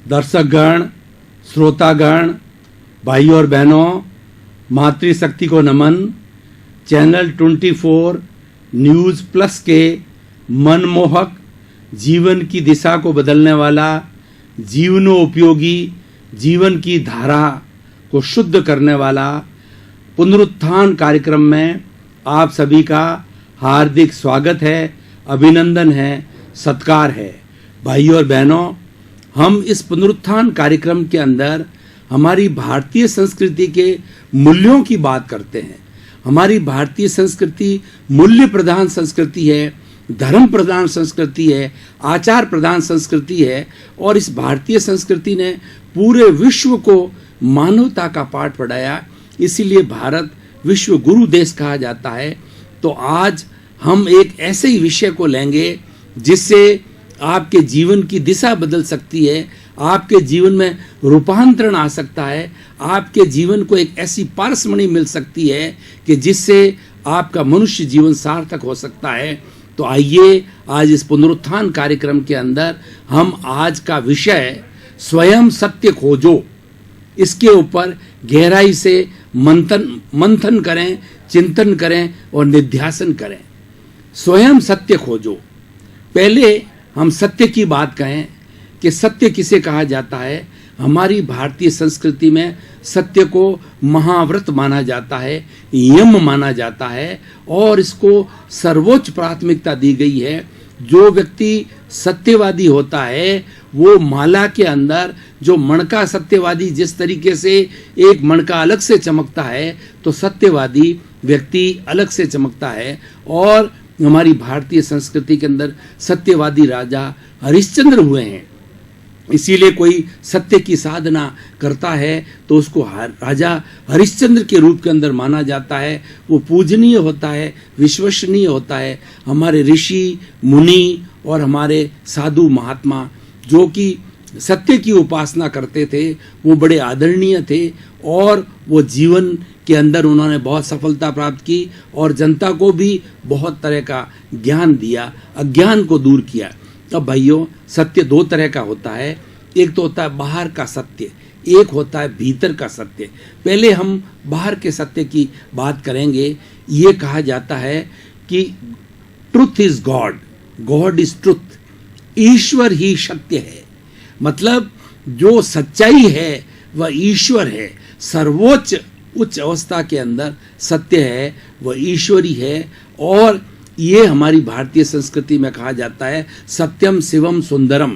दर्शकगण, श्रोतागण, भाई और बहनों, मातृशक्ति को नमन। चैनल 24 न्यूज़ प्लस के मनमोहक, जीवन की दिशा को बदलने वाला, जीवनोपयोगी, जीवन की धारा को शुद्ध करने वाला पुनरुत्थान कार्यक्रम में आप सभी का हार्दिक स्वागत है, अभिनंदन है, सत्कार है। भाई और बहनों, हम इस पुनरुत्थान कार्यक्रम के अंदर हमारी भारतीय संस्कृति के मूल्यों की बात करते हैं। हमारी भारतीय संस्कृति मूल्य प्रधान संस्कृति है, धर्म प्रधान संस्कृति है, आचार प्रधान संस्कृति है और इस भारतीय संस्कृति ने पूरे विश्व को मानवता का पाठ पढ़ाया। इसीलिए भारत विश्व गुरु देश कहा जाता है। तो आज हम एक ऐसे ही विषय को लेंगे जिससे आपके जीवन की दिशा बदल सकती है, आपके जीवन में रूपांतरण आ सकता है, आपके जीवन को एक ऐसी पारसमणि मिल सकती है कि जिससे आपका मनुष्य जीवन सार्थक हो सकता है। तो आइए आज इस पुनरुत्थान कार्यक्रम के अंदर हम आज का विषय स्वयं सत्य खोजो, इसके ऊपर गहराई से मंथन करें, चिंतन करें और निध्यासन करें। स्वयं सत्य खोजो। पहले हम सत्य की बात कहें कि सत्य किसे कहा जाता है। हमारी भारतीय संस्कृति में सत्य को महाव्रत माना जाता है, यम माना जाता है और इसको सर्वोच्च प्राथमिकता दी गई है। जो व्यक्ति सत्यवादी होता है वो माला के अंदर जो मणका सत्यवादी जिस तरीके से एक मणका अलग से चमकता है, तो सत्यवादी व्यक्ति अलग से चमकता है। और हमारी भारतीय संस्कृति के अंदर सत्यवादी राजा हरिश्चंद्र हुए हैं। इसीलिए कोई सत्य की साधना करता है तो उसको राजा हरिश्चंद्र के रूप के अंदर माना जाता है। वो पूजनीय होता है, विश्वसनीय होता है। हमारे ऋषि मुनि और हमारे साधु महात्मा जो कि सत्य की उपासना करते थे वो बड़े आदरणीय थे और वो जीवन के अंदर उन्होंने बहुत सफलता प्राप्त की और जनता को भी बहुत तरह का ज्ञान दिया, अज्ञान को दूर किया। अब भाइयों, सत्य दो तरह का होता है। एक तो होता है बाहर का सत्य, एक होता है भीतर का सत्य। पहले हम बाहर के सत्य की बात करेंगे। ये कहा जाता है कि truth is God, God is truth, ईश्वर ही सत्य है। मतलब जो सच्चाई है वह ईश्वर है। सर्वोच्च उच्च अवस्था के अंदर सत्य है, वह ईश्वरी है। और ये हमारी भारतीय संस्कृति में कहा जाता है सत्यम शिवम सुंदरम।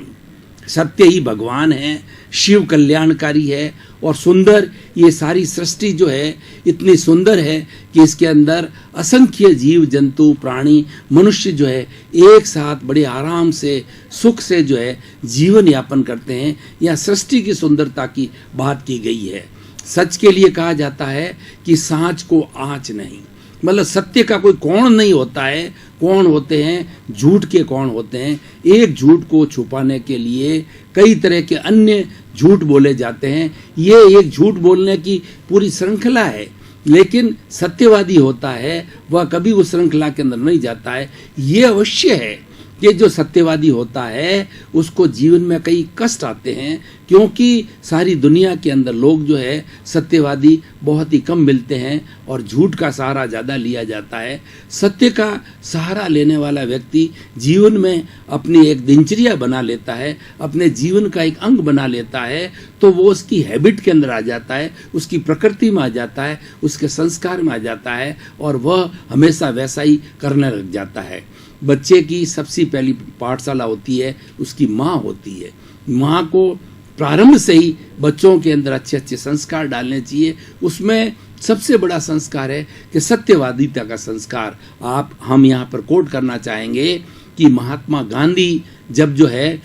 सत्य ही भगवान है, शिव कल्याणकारी है और सुंदर। ये सारी सृष्टि जो है इतनी सुंदर है कि इसके अंदर असंख्य जीव जंतु प्राणी मनुष्य जो है एक साथ बड़े आराम से सुख से जो है जीवन यापन करते हैं। यह सृष्टि की सुंदरता की बात की गई है। सच के लिए कहा जाता है कि सांच को आँच नहीं। मतलब सत्य का कोई कोण नहीं होता है। कौन होते हैं? झूठ के कौन होते हैं। एक झूठ को छुपाने के लिए कई तरह के अन्य झूठ बोले जाते हैं। ये एक झूठ बोलने की पूरी श्रृंखला है, लेकिन सत्यवादी होता है वह कभी उस श्रृंखला के अंदर नहीं जाता है। ये अवश्य है कि जो सत्यवादी होता है उसको जीवन में कई कष्ट आते हैं, क्योंकि सारी दुनिया के अंदर लोग जो है सत्यवादी बहुत ही कम मिलते हैं और झूठ का सहारा ज़्यादा लिया जाता है। सत्य का सहारा लेने वाला व्यक्ति जीवन में अपनी एक दिनचर्या बना लेता है, अपने जीवन का एक अंग बना लेता है, तो वो उसकी हैबिट के अंदर आ जाता है, उसकी प्रकृति में आ जाता है, उसके संस्कार में आ जाता है और वह हमेशा वैसा ही करने लग जाता है। बच्चे की सबसे पहली पाठशाला होती है उसकी माँ होती है। माँ को प्रारंभ से ही बच्चों के अंदर अच्छे अच्छे संस्कार डालने चाहिए। उसमें सबसे बड़ा संस्कार है कि सत्यवादिता का संस्कार। हम यहाँ पर कोट करना चाहेंगे कि महात्मा गांधी जब जो है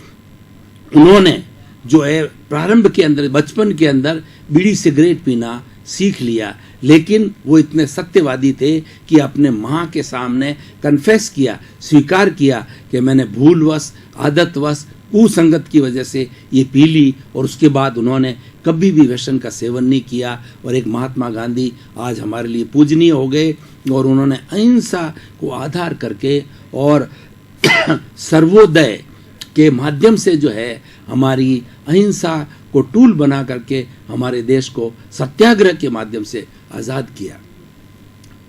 उन्होंने जो है प्रारंभ के अंदर बचपन के अंदर बीड़ी सिगरेट पीना सीख लिया, लेकिन वो इतने सत्यवादी थे कि अपने माँ के सामने कन्फेस किया, स्वीकार किया कि मैंने भूलवश आदतवश कुसंगत की वजह से ये पी ली। और उसके बाद उन्होंने कभी भी व्यसन का सेवन नहीं किया और एक महात्मा गांधी आज हमारे लिए पूजनीय हो गए। और उन्होंने अहिंसा को आधार करके और सर्वोदय के माध्यम से जो है हमारी अहिंसा को टूल बना करके हमारे देश को सत्याग्रह के माध्यम से आज़ाद किया।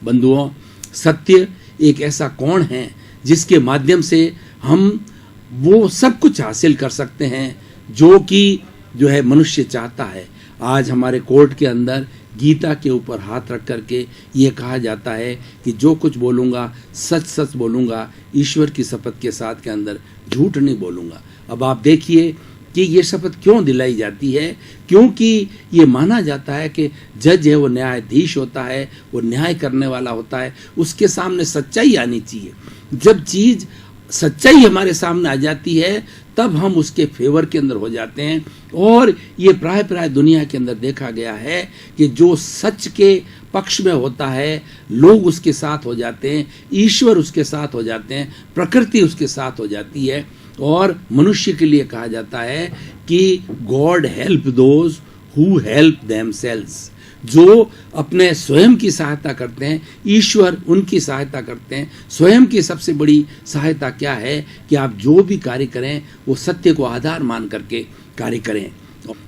बंधुओं, सत्य एक ऐसा कोण है जिसके माध्यम से हम वो सब कुछ हासिल कर सकते हैं जो है मनुष्य चाहता है। आज हमारे कोर्ट के अंदर गीता के ऊपर हाथ रख करके ये कहा जाता है कि जो कुछ बोलूँगा सच सच बोलूँगा, ईश्वर की शपथ के साथ के अंदर झूठ नहीं बोलूँगा। अब आप देखिए कि ये शपथ क्यों दिलाई जाती है, क्योंकि ये माना जाता है कि जज है वो न्यायाधीश होता है, वो न्याय करने वाला होता है, उसके सामने सच्चाई आनी चाहिए। जब चीज़ सच्चाई हमारे सामने आ जाती है तब हम उसके फेवर के अंदर हो जाते हैं। और ये प्राय दुनिया के अंदर देखा गया है कि जो सच के पक्ष में होता है लोग उसके साथ हो जाते हैं, ईश्वर उसके साथ हो जाते हैं, प्रकृति उसके साथ हो जाती है। और मनुष्य के लिए कहा जाता है कि God help those who help themselves, जो अपने स्वयं की सहायता करते हैं, ईश्वर उनकी सहायता करते हैं। स्वयं की सबसे बड़ी सहायता क्या है कि आप जो भी कार्य करें वो सत्य को आधार मान करके कार्य करें।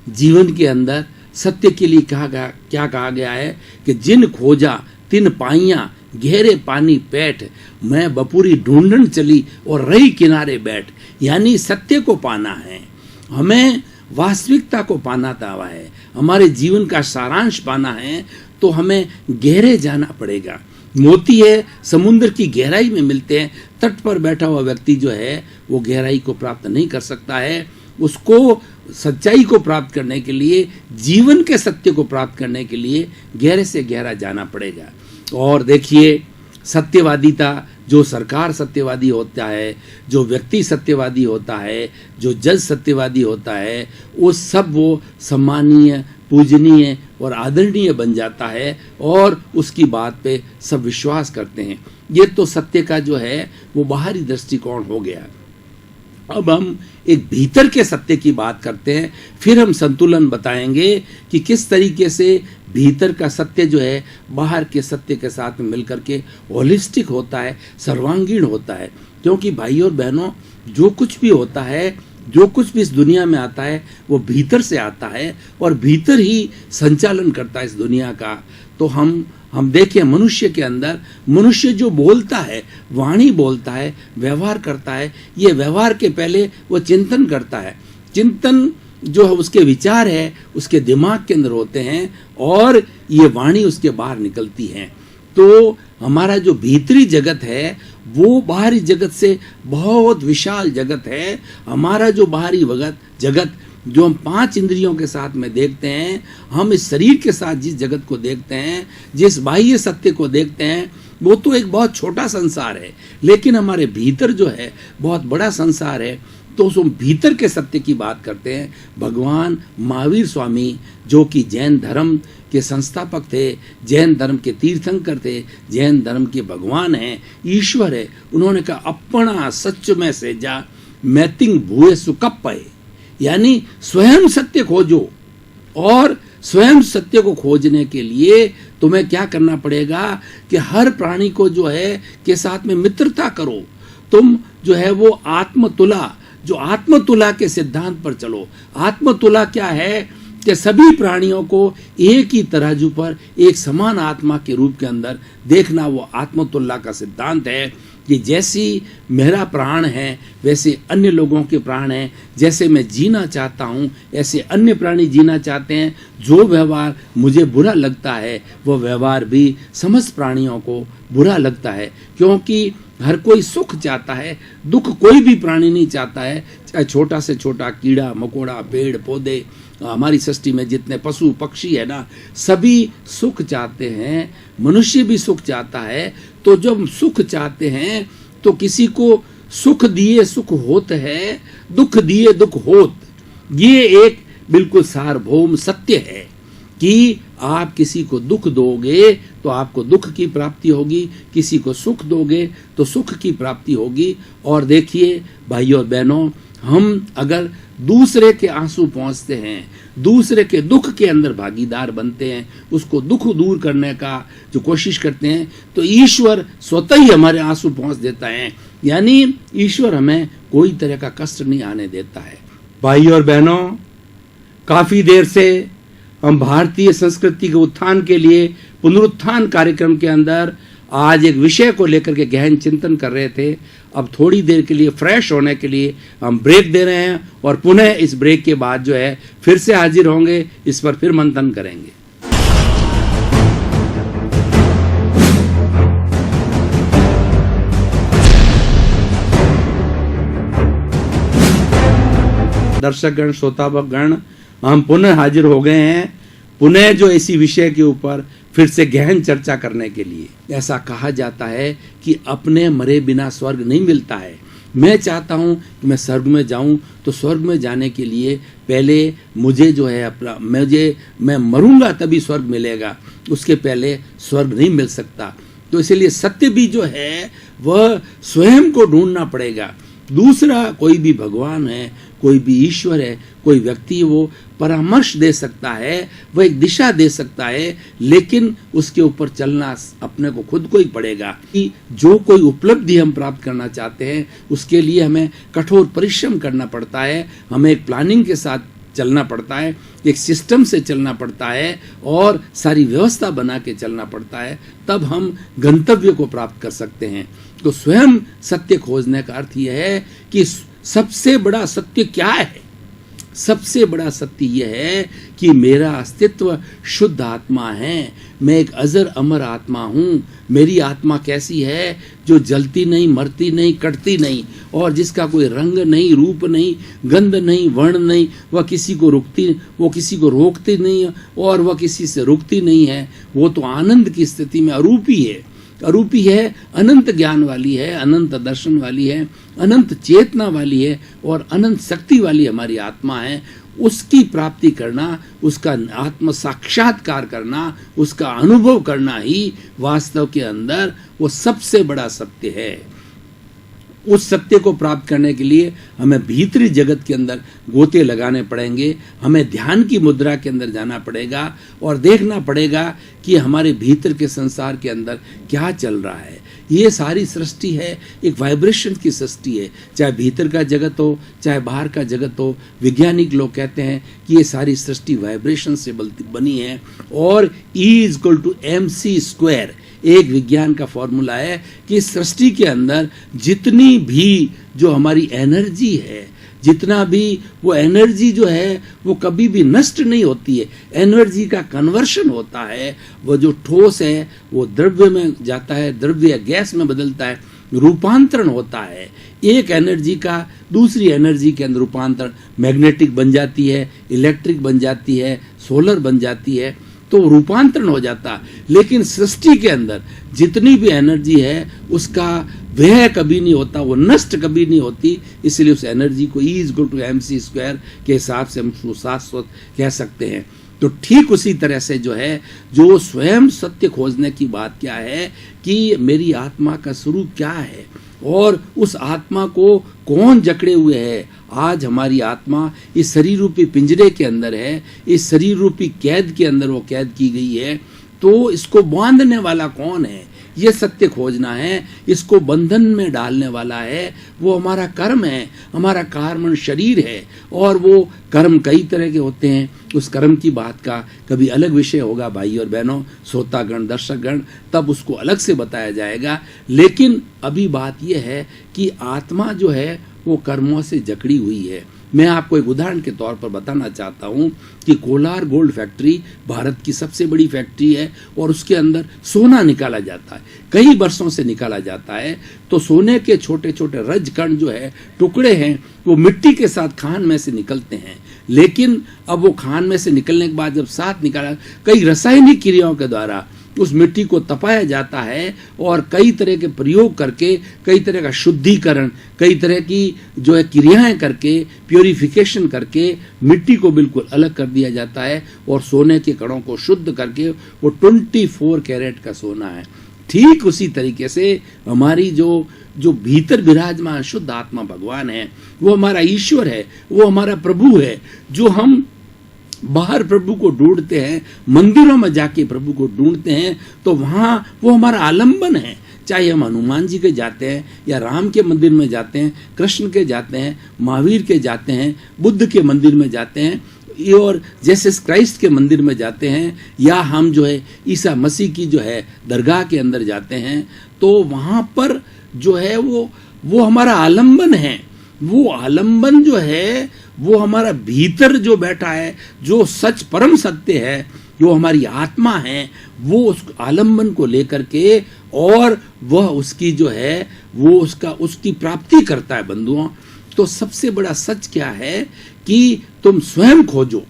जीवन के अंदर सत्य के लिए क्या कहा गया है कि जिन खोजा तिन पाइयां गहरे पानी पैठ, मैं बपूरी ढूंढन चली और रही किनारे बैठ। यानी सत्य को पाना है, हमें वास्तविकता को पाना दावा है, हमारे जीवन का सारांश पाना है तो हमें गहरे जाना पड़ेगा। मोती है समुद्र की गहराई में मिलते हैं, तट पर बैठा हुआ व्यक्ति जो है वो गहराई को प्राप्त नहीं कर सकता है। उसको सच्चाई को प्राप्त करने के लिए, जीवन के सत्य को प्राप्त करने के लिए गहरे से गहरा जाना पड़ेगा। और देखिए, सत्यवादिता, जो सरकार सत्यवादी होता है, जो व्यक्ति सत्यवादी होता है, जो जज सत्यवादी होता है, वो सब वो सम्मानीय, पूजनीय और आदरणीय बन जाता है और उसकी बात पे सब विश्वास करते हैं। ये तो सत्य का जो है वो बाहरी दृष्टिकोण हो गया। अब हम एक भीतर के सत्य की बात करते हैं, फिर हम संतुलन बताएंगे कि किस तरीके से भीतर का सत्य जो है बाहर के सत्य के साथ में मिलकर के होलिस्टिक होता है, सर्वांगीण होता है। क्योंकि भाई और बहनों, जो कुछ भी होता है, जो कुछ भी इस दुनिया में आता है वो भीतर से आता है और भीतर ही संचालन करता है इस दुनिया का। तो हम देखें, मनुष्य के अंदर मनुष्य जो बोलता है, वाणी बोलता है, व्यवहार करता है, ये व्यवहार के पहले वो चिंतन करता है। चिंतन जो है उसके विचार है उसके दिमाग के अंदर होते हैं और ये वाणी उसके बाहर निकलती है। तो हमारा जो भीतरी जगत है वो बाहरी जगत से बहुत विशाल जगत है। हमारा जो बाहरी जगत जो हम 5 इंद्रियों के साथ में देखते हैं, हम इस शरीर के साथ जिस जगत को देखते हैं, जिस बाह्य सत्य को देखते हैं, वो तो एक बहुत छोटा संसार है, लेकिन हमारे भीतर जो है बहुत बड़ा संसार है। तो उस भीतर के सत्य की बात करते हैं। भगवान महावीर स्वामी, जो कि जैन धर्म के संस्थापक थे, जैन धर्म के तीर्थंकर थे, जैन धर्म के भगवान हैं, ईश्वर है, उन्होंने कहा अपना सच में से जा मैतिंग भूए सुकप्पय, यानी स्वयं सत्य खोजो। और स्वयं सत्य को खोजने के लिए तुम्हें क्या करना पड़ेगा कि हर प्राणी को जो है के साथ में मित्रता करो। तुम जो है वो आत्मतुला के सिद्धांत पर चलो। आत्मतुला क्या है कि सभी प्राणियों को एक ही तराजू पर एक समान आत्मा के रूप के अंदर देखना, वो आत्मतुल्ला का सिद्धांत है कि जैसी मेरा प्राण है वैसे अन्य लोगों के प्राण हैं, जैसे मैं जीना चाहता हूँ ऐसे अन्य प्राणी जीना चाहते हैं। जो व्यवहार मुझे बुरा लगता है वो व्यवहार भी समस्त प्राणियों को बुरा लगता है, क्योंकि हर कोई सुख चाहता है, दुख कोई भी प्राणी नहीं चाहता है। चाहे छोटा से छोटा कीड़ा मकोड़ा, पेड़ पौधे, हमारी सृष्टि में जितने पशु पक्षी है ना, सभी सुख चाहते हैं। मनुष्य भी सुख चाहता है। तो जब सुख चाहते हैं तो किसी को सुख दिए सुख होत है, दुख दिए दुख होत। ये एक बिल्कुल सार्वभौम सत्य है कि आप किसी को दुख दोगे तो आपको दुख की प्राप्ति होगी, किसी को सुख दोगे तो सुख की प्राप्ति होगी। और देखिए भाइयों और बहनों, हम अगर दूसरे के आंसू पहुंचते हैं, दूसरे के दुख के अंदर भागीदार बनते हैं, उसको दुख दूर करने का जो कोशिश करते हैं, तो ईश्वर स्वतः ही हमारे आंसू पहुंच देता है। यानी ईश्वर हमें कोई तरह का कष्ट नहीं आने देता है। भाई और बहनों, काफी देर से हम भारतीय संस्कृति के उत्थान के लिए पुनरुत्थान कार्यक्रम के अंदर आज एक विषय को लेकर के गहन चिंतन कर रहे थे। अब थोड़ी देर के लिए फ्रेश होने के लिए हम ब्रेक दे रहे हैं और पुनः इस ब्रेक के बाद जो है फिर से हाजिर होंगे, इस पर फिर मंथन करेंगे। दर्शकगण, श्रोतागण, हम पुनः हाजिर हो गए हैं, पुनः जो इसी विषय के ऊपर फिर से गहन चर्चा करने के लिए। ऐसा कहा जाता है कि अपने मरे बिना स्वर्ग नहीं मिलता है। मैं चाहता हूं कि मैं स्वर्ग में जाऊं, तो स्वर्ग में जाने के लिए पहले मुझे जो है अपना मैं मरूंगा तभी स्वर्ग मिलेगा, उसके पहले स्वर्ग नहीं मिल सकता। तो इसलिए सत्य भी जो है वह स्वयं को ढूंढना पड़ेगा। दूसरा, कोई भी भगवान है, कोई भी ईश्वर है, कोई व्यक्ति वो परामर्श दे सकता है, वह एक दिशा दे सकता है, लेकिन उसके ऊपर चलना अपने को खुद को ही पड़ेगा। कि जो कोई उपलब्धि हम प्राप्त करना चाहते हैं उसके लिए हमें कठोर परिश्रम करना पड़ता है, हमें एक प्लानिंग के साथ चलना पड़ता है, एक सिस्टम से चलना पड़ता है और सारी व्यवस्था बना के चलना पड़ता है, तब हम गंतव्य को प्राप्त कर सकते हैं। तो स्वयं सत्य खोजने का अर्थ यह है कि सबसे बड़ा सत्य क्या है? सबसे बड़ा सत्य यह है कि मेरा अस्तित्व शुद्ध आत्मा है, मैं एक अजर अमर आत्मा हूँ। मेरी आत्मा कैसी है? जो जलती नहीं, मरती नहीं, कटती नहीं, और जिसका कोई रंग नहीं, रूप नहीं, गंध नहीं, वर्ण नहीं, वह किसी को रोकती नहीं और वह किसी से रुकती नहीं है। वो तो आनंद की स्थिति में अरूपी है, अरूपी है, अनंत ज्ञान वाली है, अनंत दर्शन वाली है, अनंत चेतना वाली है और अनंत शक्ति वाली हमारी आत्मा है। उसकी प्राप्ति करना, उसका आत्म साक्षात्कार करना, उसका अनुभव करना ही वास्तव के अंदर वो सबसे बड़ा सत्य है। उस सत्य को प्राप्त करने के लिए हमें भीतरी जगत के अंदर गोते लगाने पड़ेंगे, हमें ध्यान की मुद्रा के अंदर जाना पड़ेगा और देखना पड़ेगा कि हमारे भीतर के संसार के अंदर क्या चल रहा है। ये सारी सृष्टि है, एक वाइब्रेशन की सृष्टि है, चाहे भीतर का जगत हो चाहे बाहर का जगत हो। वैज्ञानिक लोग कहते हैं कि ये सारी सृष्टि वाइब्रेशन से बनी है और E=mc²। एक विज्ञान का फॉर्मूला है कि सृष्टि के अंदर जितनी भी जो हमारी एनर्जी है, जितना भी वो एनर्जी जो है वो कभी भी नष्ट नहीं होती है। एनर्जी का कन्वर्शन होता है, वो जो ठोस है वो द्रव्य में जाता है, द्रव्य गैस में बदलता है, रूपांतरण होता है। एक एनर्जी का दूसरी एनर्जी के अंदर रूपांतरण, मैग्नेटिक बन जाती है, इलेक्ट्रिक बन जाती है, सोलर बन जाती है, तो रूपांतरण हो जाता। लेकिन सृष्टि के अंदर जितनी भी एनर्जी है उसका व्यय कभी नहीं होता, वो नष्ट कभी नहीं होती। इसलिए उस एनर्जी को E=mc² के हिसाब से हम सुशाश्वत कह सकते हैं। तो ठीक उसी तरह से जो है, जो स्वयं सत्य खोजने की बात क्या है कि मेरी आत्मा का स्वरूप क्या है और उस आत्मा को कौन जकड़े हुए है। आज हमारी आत्मा इस शरीर रूपी पिंजरे के अंदर है, इस शरीर रूपी कैद के अंदर वो कैद की गई है। तो इसको बांधने वाला कौन है, ये सत्य खोजना है। इसको बंधन में डालने वाला है वो हमारा कर्म है, हमारा कार्मण शरीर है। और वो कर्म कई तरह के होते हैं, उस कर्म की बात का कभी अलग विषय होगा भाई और बहनों, श्रोतागण, दर्शकगण, तब उसको अलग से बताया जाएगा। लेकिन अभी बात यह है कि आत्मा जो है वो कर्मों से जकड़ी हुई है। मैं आपको एक उदाहरण के तौर पर बताना चाहता हूं कि कोलार गोल्ड फैक्ट्री भारत की सबसे बड़ी फैक्ट्री है और उसके अंदर सोना निकाला जाता है, कई वर्षों से निकाला जाता है। तो सोने के छोटे छोटे रज कण जो है, टुकड़े हैं, वो मिट्टी के साथ खान में से निकलते हैं। लेकिन अब वो खान में से निकलने के बाद जब साथ निकाला, कई रासायनिक क्रियाओं के द्वारा उस मिट्टी को तपाया जाता है और कई तरह के प्रयोग करके, कई तरह का शुद्धिकरण, कई तरह की जो है क्रियाएं करके, प्योरिफिकेशन करके मिट्टी को बिल्कुल अलग कर दिया जाता है और सोने के कणों को शुद्ध करके वो 24 कैरेट का सोना है। ठीक उसी तरीके से हमारी जो भीतर विराजमान शुद्ध आत्मा भगवान है, वो हमारा ईश्वर है, वो हमारा प्रभु है। जो हम बाहर प्रभु को ढूंढते हैं, मंदिरों में जाके प्रभु को ढूंढते हैं, तो वहां वो हमारा आलंबन है। चाहे हम हनुमान जी के जाते हैं या राम के मंदिर में जाते हैं, कृष्ण के जाते हैं, महावीर के जाते हैं, बुद्ध के मंदिर में जाते हैं और जीसस क्राइस्ट के मंदिर में जाते हैं, या हम जो है ईसा मसीह की जो है दरगाह के अंदर जाते हैं, तो वहाँ पर जो है वो हमारा आलम्बन है। वो आलम्बन जो है वो हमारा भीतर जो बैठा है, जो सच परम सत्य है, जो हमारी आत्मा है, वो उस आलम्बन को लेकर के और वह उसकी जो है वो उसकी प्राप्ति करता है बंधुओं। तो सबसे बड़ा सच क्या है कि तुम स्वयं खोजो।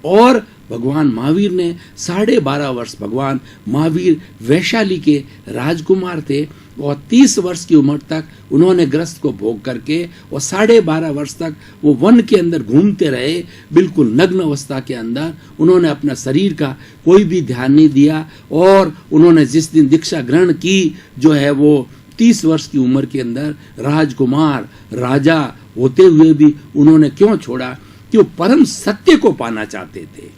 और भगवान महावीर ने 12.5 वर्ष, भगवान महावीर वैशाली के राजकुमार थे और 30 वर्ष की उम्र तक उन्होंने ग्रस्त को भोग करके और 12.5 वर्ष तक वो वन के अंदर घूमते रहे, बिल्कुल नग्न अवस्था के अंदर। उन्होंने अपना शरीर का कोई भी ध्यान नहीं दिया और उन्होंने जिस दिन दीक्षा ग्रहण की जो है वो 30 वर्ष की उम्र के अंदर राजकुमार राजा होते हुए भी उन्होंने क्यों छोड़ा? कि वो परम सत्य को पाना चाहते थे।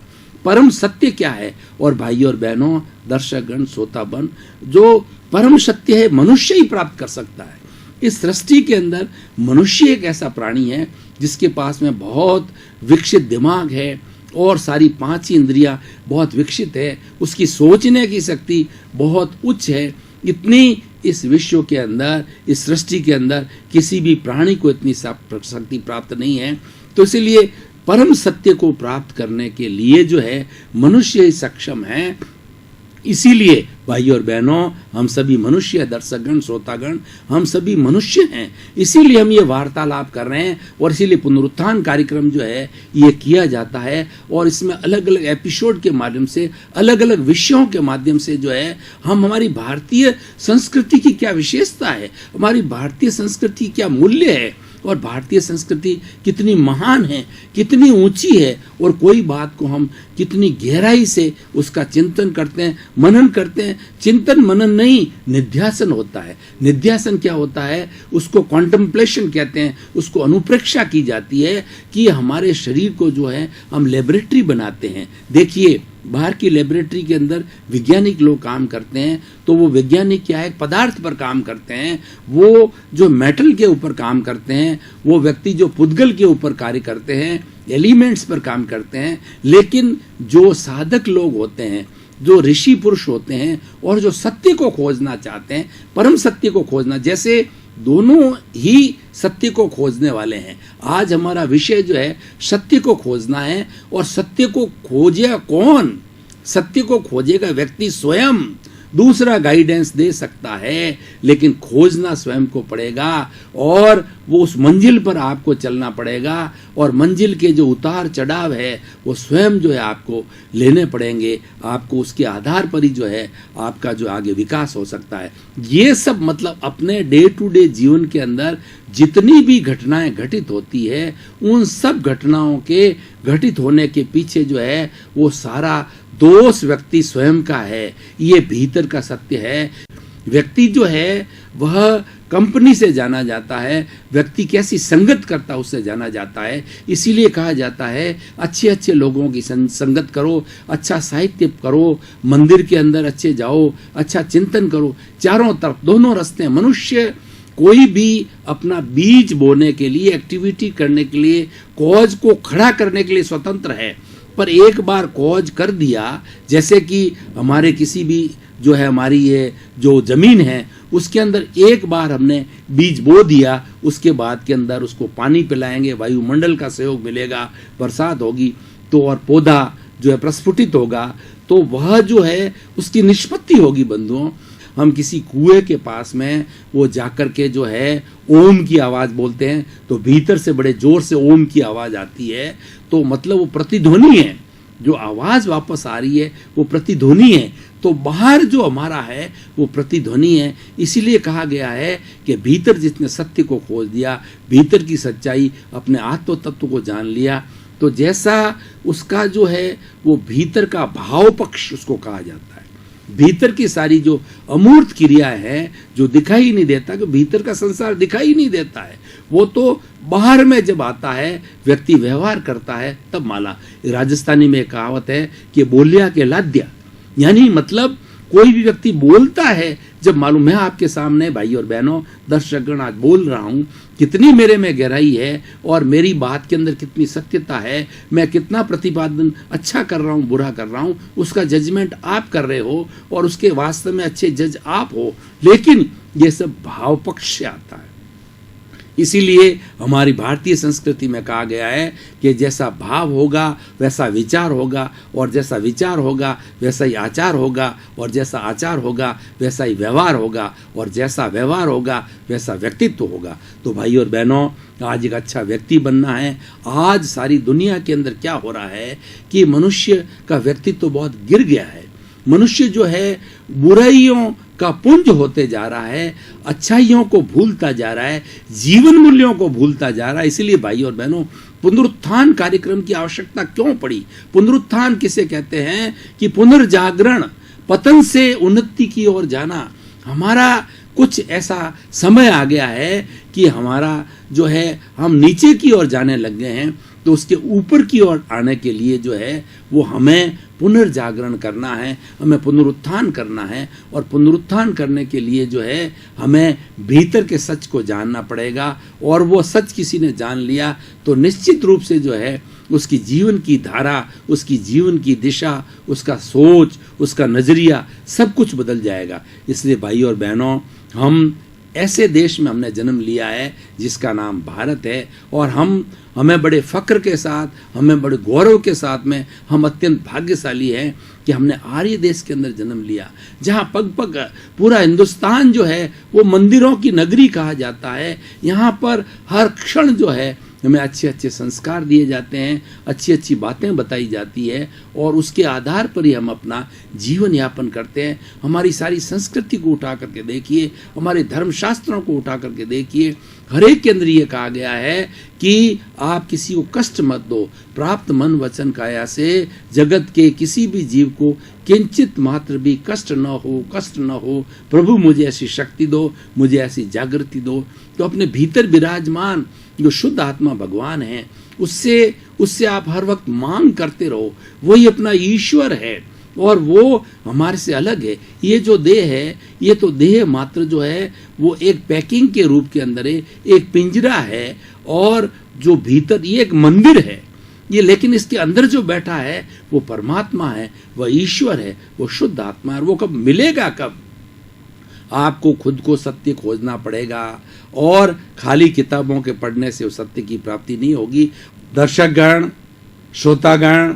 परम सत्य क्या है? और भाइयों और बहनों, दर्शकगण, श्रोतागण, जो परम सत्य है मनुष्य ही प्राप्त कर सकता है। इस सृष्टि के अंदर मनुष्य एक ऐसा प्राणी है जिसके पास में बहुत विकसित दिमाग है और सारी 5 इंद्रियां बहुत विकसित है, उसकी सोचने की शक्ति बहुत उच्च है। इतनी इस विश्व के अंदर, इस सृष्टि के अंदर किसी भी प्राणी को इतनी शक्ति प्राप्त नहीं है। तो इसलिए परम सत्य को प्राप्त करने के लिए जो है मनुष्य ही सक्षम है। इसीलिए भाइयों और बहनों, हम सभी मनुष्य, दर्शकगण, श्रोतागण, हम सभी मनुष्य हैं। इसीलिए हम ये वार्तालाप कर रहे हैं और इसीलिए पुनरुत्थान कार्यक्रम जो है ये किया जाता है और इसमें अलग अलग एपिसोड के माध्यम से, अलग अलग विषयों के माध्यम से जो है हम हमारी भारतीय संस्कृति की क्या विशेषता है, हमारी भारतीय संस्कृति क्या मूल्य है और भारतीय संस्कृति कितनी महान है, कितनी ऊंची है और कोई बात को हम कितनी गहराई से उसका चिंतन करते हैं, मनन करते हैं। चिंतन मनन नहीं, निध्यासन होता है। निध्यासन क्या होता है? उसको कॉन्टेम्पलेशन कहते हैं। उसको अनुप्रेक्षा की जाती है कि हमारे शरीर को जो है हम लेबोरेटरी बनाते हैं। देखिए, बाहर की लेबोरेटरी के अंदर वैज्ञानिक लोग काम करते हैं, तो वो वैज्ञानिक क्या है? पदार्थ पर काम करते हैं, वो जो मेटल के ऊपर काम करते हैं, वो व्यक्ति जो पुद्गल के ऊपर कार्य करते हैं, एलिमेंट्स पर काम करते हैं। लेकिन जो साधक लोग होते हैं, जो ऋषि पुरुष होते हैं और जो सत्य को खोजना चाहते हैं, परम सत्य को खोजना, जैसे दोनों ही सत्य को खोजने वाले हैं। आज हमारा विषय जो है सत्य को खोजना है। और सत्य को खोजेगा कौन? सत्य को खोजेगा व्यक्ति स्वयं। दूसरा गाइडेंस दे सकता है, लेकिन खोजना स्वयं को पड़ेगा और वो उस मंजिल पर आपको चलना पड़ेगा और मंजिल के जो उतार चढ़ाव है वो स्वयं जो है आपको लेने पड़ेंगे। आपको उसके आधार पर ही जो है आपका जो आगे विकास हो सकता है। ये सब मतलब अपने डे टू डे जीवन के अंदर जितनी भी घटनाएं घटित होती है, उन सब घटनाओं के घटित होने के पीछे जो है वो सारा दोष व्यक्ति स्वयं का है। ये भीतर का सत्य है। व्यक्ति जो है वह कंपनी से जाना जाता है, व्यक्ति कैसी संगत करता है उससे जाना जाता है। इसीलिए कहा जाता है अच्छे अच्छे लोगों की संगत करो, अच्छा साहित्य करो, मंदिर के अंदर अच्छे जाओ, अच्छा चिंतन करो। चारों तरफ दोनों रास्ते। मनुष्य कोई भी अपना बीज बोने के लिए, एक्टिविटी करने के लिए, कॉज को खड़ा करने के लिए स्वतंत्र है। पर एक बार कॉज कर दिया, जैसे कि हमारे किसी भी जो है हमारी ये जो जमीन है उसके अंदर एक बार हमने बीज बो दिया, उसके बाद के अंदर उसको पानी पिलाएंगे, वायुमंडल का सहयोग मिलेगा, बरसात होगी तो और पौधा जो है प्रस्फुटित होगा, तो वह जो है उसकी निष्पत्ति होगी। बंधुओं, हम किसी कुएं के पास में वो जाकर के जो है ओम की आवाज बोलते हैं तो भीतर से बड़े जोर से ओम की आवाज आती है, तो मतलब वो प्रतिध्वनि है। जो आवाज वापस आ रही है वो प्रतिध्वनि है। तो बाहर जो हमारा है वो प्रतिध्वनि है। इसीलिए कहा गया है कि भीतर जिसने सत्य को खोज दिया, भीतर की सच्चाई, अपने आत्म तत्व को जान लिया, तो जैसा उसका जो है वो भीतर का भाव पक्ष उसको कहा जाता है। भीतर की सारी जो अमूर्त क्रिया है, जो दिखाई नहीं देता, कि भीतर का संसार दिखाई नहीं देता है, वो तो बाहर में जब आता है, व्यक्ति व्यवहार करता है तब माला। राजस्थानी में कहावत है कि बोलिया के लाद्या, यानी मतलब कोई भी व्यक्ति बोलता है, जब मालूम मैं आपके सामने भाई और बहनों दर्शकगण आज बोल रहा हूं, कितनी मेरे में गहराई है और मेरी बात के अंदर कितनी सत्यता है, मैं कितना प्रतिपादन अच्छा कर रहा हूं, बुरा कर रहा हूं, उसका जजमेंट आप कर रहे हो और उसके वास्तव में अच्छे जज आप हो। लेकिन ये सब भाव पक्ष से आता है। इसीलिए हमारी भारतीय संस्कृति में कहा गया है कि जैसा भाव होगा वैसा विचार होगा, और जैसा विचार होगा वैसा ही आचार होगा, और जैसा आचार होगा वैसा ही व्यवहार होगा, और जैसा व्यवहार होगा वैसा व्यक्तित्व होगा। तो भाई और बहनों, आज एक अच्छा व्यक्ति बनना है। आज सारी दुनिया के अंदर क्या हो रहा है कि मनुष्य का व्यक्तित्व बहुत गिर गया है। मनुष्य जो है बुराइयों का पुंज होते जा रहा है, अच्छाइयों को भूलता जा रहा है, जीवन मूल्यों को भूलता जा रहा है। इसलिए भाई और बहनों, पुनरुत्थान कार्यक्रम की आवश्यकता क्यों पड़ी? पुनरुत्थान किसे कहते हैं? कि पुनर्जागरण, पतन से उन्नति की ओर जाना। हमारा कुछ ऐसा समय आ गया है कि हमारा जो है हम नीचे की ओर जाने लग गए हैं, तो उसके ऊपर की ओर आने के लिए जो है वो हमें पुनर्जागरण करना है, हमें पुनरुत्थान करना है। और पुनरुत्थान करने के लिए जो है हमें भीतर के सच को जानना पड़ेगा, और वो सच किसी ने जान लिया तो निश्चित रूप से जो है उसकी जीवन की धारा, उसकी जीवन की दिशा, उसका सोच, उसका नजरिया सब कुछ बदल जाएगा। इसलिए भाई और बहनों, हम ऐसे देश में हमने जन्म लिया है जिसका नाम भारत है, और हमें बड़े फक्र के साथ, हमें बड़े गौरव के साथ में हम अत्यंत भाग्यशाली हैं कि हमने आर्य देश के अंदर जन्म लिया, जहाँ पग पग पूरा हिंदुस्तान जो है वो मंदिरों की नगरी कहा जाता है। यहाँ पर हर क्षण जो है हमें अच्छे अच्छे संस्कार दिए जाते हैं, अच्छी अच्छी बातें बताई जाती है, और उसके आधार पर ही हम अपना जीवन यापन करते हैं। हमारी सारी संस्कृति को उठा करके देखिए, हमारे धर्मशास्त्रों को उठा करके देखिए, हर एक के अंदर ये कहा गया है कि आप किसी को कष्ट मत दो, प्राप्त मन वचन काया से जगत के किसी भी जीव को किंचित मात्र भी कष्ट न हो। प्रभु मुझे ऐसी शक्ति दो, मुझे ऐसी जागृति दो। तो अपने भीतर विराजमान जो शुद्ध आत्मा भगवान है, उससे आप हर वक्त मांग करते रहो। वही अपना ईश्वर है और वो हमारे से अलग है। ये जो देह है, ये तो देह मात्र जो है वो एक पैकिंग के रूप के अंदर है, एक पिंजरा है, और जो भीतर ये एक मंदिर है ये, लेकिन इसके अंदर जो बैठा है वो परमात्मा है, वह ईश्वर है, वो शुद्ध आत्मा है। वो कब मिलेगा? कब? आपको खुद को सत्य खोजना पड़ेगा, और खाली किताबों के पढ़ने से उस सत्य की प्राप्ति नहीं होगी। दर्शकगण, श्रोतागण,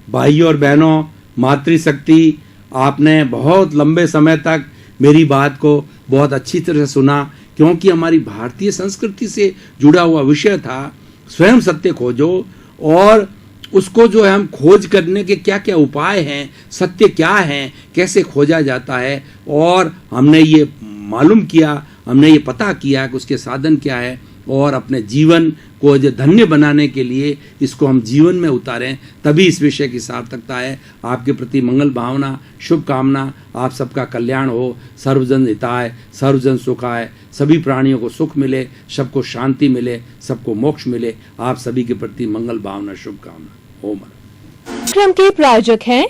भाई और बहनों, मातृशक्ति, आपने बहुत लंबे समय तक मेरी बात को बहुत अच्छी तरह से सुना, क्योंकि हमारी भारतीय संस्कृति से जुड़ा हुआ विषय था स्वयं सत्य खोजो, और उसको जो है हम खोज करने के क्या क्या उपाय हैं, सत्य क्या है, कैसे खोजा जाता है, और हमने ये मालूम किया, हमने ये पता किया कि उसके साधन क्या है, और अपने जीवन को जो धन्य बनाने के लिए इसको हम जीवन में उतारें, तभी इस विषय की सार्थकता है। आपके प्रति मंगल भावना, शुभकामना, आप सबका कल्याण हो, सर्वजन हिताय, सर्वजन सुखाय, सभी प्राणियों को सुख मिले, सबको शांति मिले, सबको मोक्ष मिले। आप सभी के प्रति मंगल भावना, शुभकामना। ओम। कार्यक्रम के प्रायोजक हैं